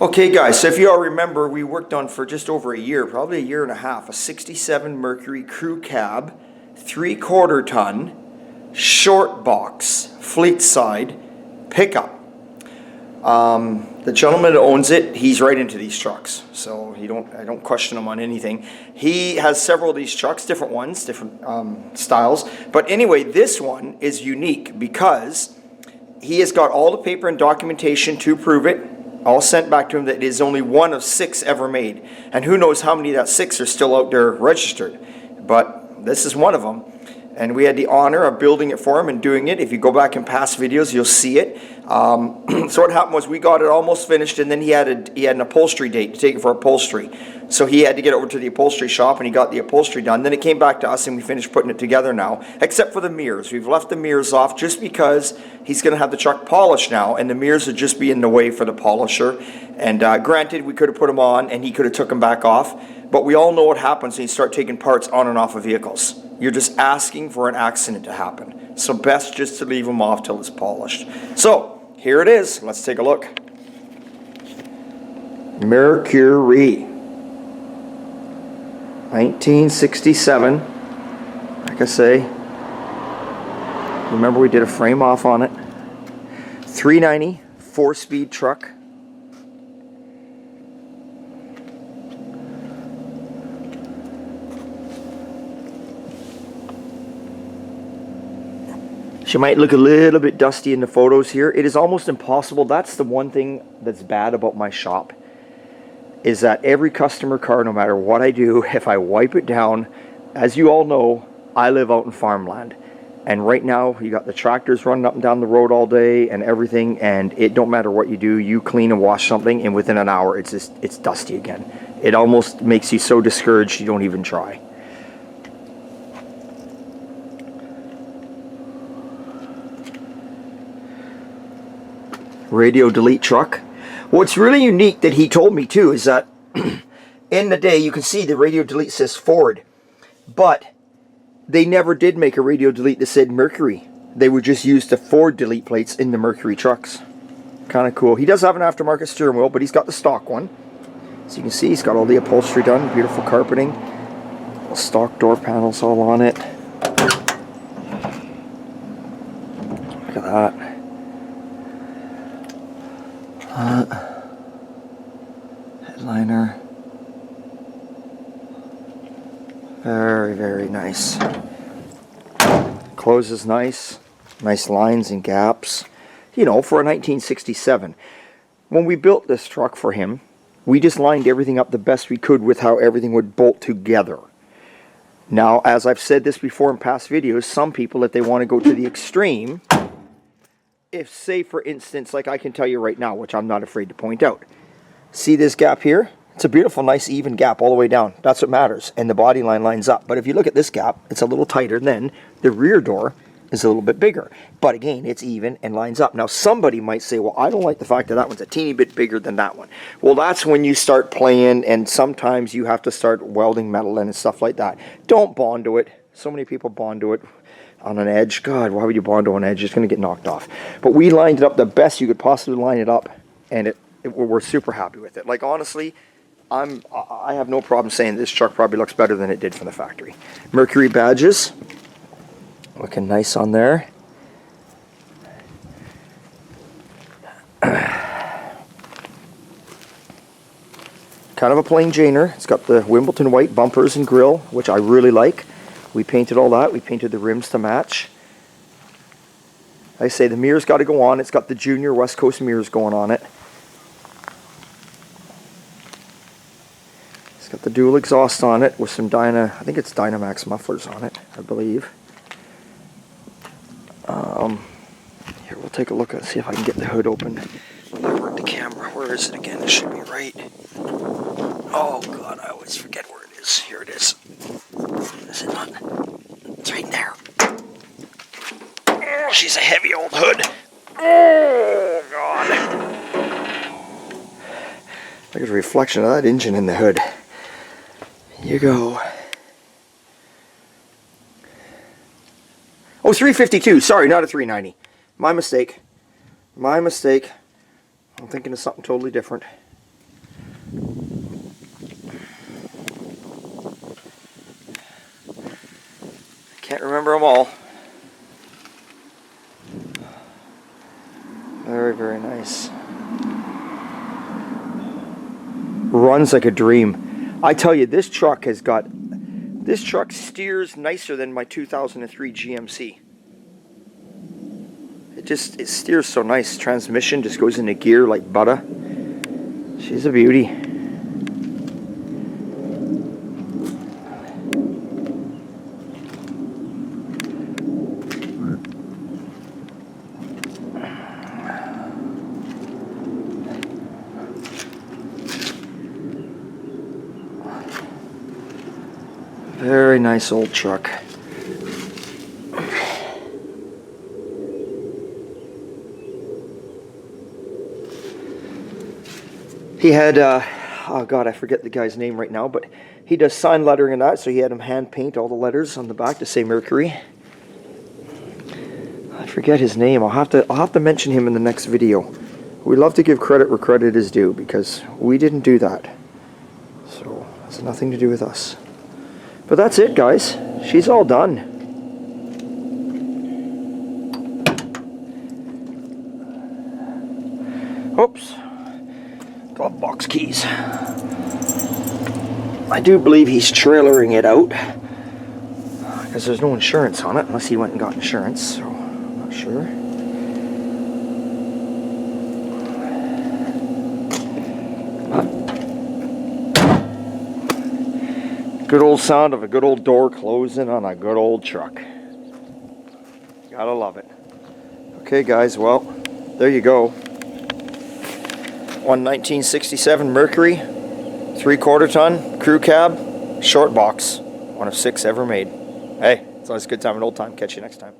Okay guys, so if you all remember, we worked on for just over a year, probably a year and a half, a 67 Mercury crew cab, 3/4 ton, short box, fleet side, pickup. The gentleman that owns it, he's right into these trucks, so I don't question him on anything. He has several of these trucks, different ones, different styles, but anyway, this one is unique because he has got all the paper and documentation to prove it, all sent back to him, that it is only one of 6 ever made. And who knows how many of that 6 are still out there registered. But this is one of them. And we had the honor of building it for him and doing it. If you go back in past videos, you'll see it. So what happened was we got it almost finished, and then he had an upholstery date to take it for upholstery. So he had to get over to the upholstery shop, and he got the upholstery done. Then it came back to us, and we finished putting it together now, except for the mirrors. We've left the mirrors off just because he's going to have the truck polished now, and the mirrors would just be in the way for the polisher. And granted, we could have put them on, and he could have took them back off. But we all know what happens when you start taking parts on and off of vehicles. You're just asking for an accident to happen. So best just to leave them off till it's polished. So here it is. Let's take a look. Mercury. 1967. Like I say, remember we did a frame off on it. 390, 4-speed truck. She might look a little bit dusty in the photos here. It is almost impossible. That's the one thing that's bad about my shop, is that every customer car, no matter what I do, if I wipe it down, as you all know, I live out in farmland. And right now, you got the tractors running up and down the road all day and everything, and it don't matter what you do, you clean and wash something, and within an hour, it's dusty again. It almost makes you so discouraged you don't even try. Radio delete truck. What's really unique that he told me too is that in the day, you can see the radio delete says Ford, but they never did make a radio delete that said Mercury. They would just use the Ford delete plates in the Mercury trucks. Kind of cool. He does have an aftermarket steering wheel, but he's got the stock one. So you can see he's got all the upholstery done, beautiful carpeting, stock door panels all on it. Look at that. Headliner. Very, very nice. Closes nice. Nice lines and gaps. You know, for a 1967. When we built this truck for him, we just lined everything up the best we could with how everything would bolt together. Now, as I've said this before in past videos, some people, if they want to go to the extreme, if, say, for instance, like I can tell you right now, which I'm not afraid to point out. See this gap here? It's a beautiful, nice, even gap all the way down. That's what matters. And the body line lines up. But if you look at this gap, it's a little tighter. Then the rear door is a little bit bigger. But again, it's even and lines up. Now, somebody might say, well, I don't like the fact that that one's a teeny bit bigger than that one. Well, that's when you start playing, and sometimes you have to start welding metal in and stuff like that. Don't bond to it. So many people bond to it on an edge. God, why would you bond to an edge? It's going to get knocked off. But we lined it up the best you could possibly line it up, and we're super happy with it. Like, honestly, I have no problem saying this truck probably looks better than it did from the factory. Mercury badges, looking nice on there. Kind of a plain Janer. It's got the Wimbledon white bumpers and grille, which I really like. We painted all that. We painted the rims to match. I say the mirrors got to go on. It's got the Junior West Coast mirrors going on it. It's got the dual exhaust on it with some I think it's Dynamax mufflers on it, I believe. Here, we'll take a look and see if I can get the hood open. Where's the camera? Where is it again? It should be right. Oh God, I always forget where it is. Here it is. Is it not? It's right there. Oh, she's a heavy old hood. Oh God. Look at the reflection of that engine in the hood. Here you go. Oh, 352. Sorry, not a 390. My mistake. My mistake. I'm thinking of something totally different. Can't remember them all. Very, very nice. Runs like a dream. I tell you, this truck steers nicer than my 2003 GMC. It steers so nice. Transmission just goes into gear like butter. She's a beauty. Very nice old truck. He had, oh God, I forget the guy's name right now, but he does sign lettering and that, so he had him hand paint all the letters on the back to say Mercury. I forget his name. I'll have to mention him in the next video. We love to give credit where credit is due, because we didn't do that. So, it has nothing to do with us. But that's it, guys. She's all done. Oops. Glove box keys. I do believe he's trailering it out, because there's no insurance on it, unless he went and got insurance, so I'm not sure. Good old sound of a good old door closing on a good old truck. Gotta love it. Okay guys, well, there you go. One 1967 Mercury, 3/4 ton, crew cab, short box. One of 6 ever made. Hey, it's always a good time and old time. Catch you next time.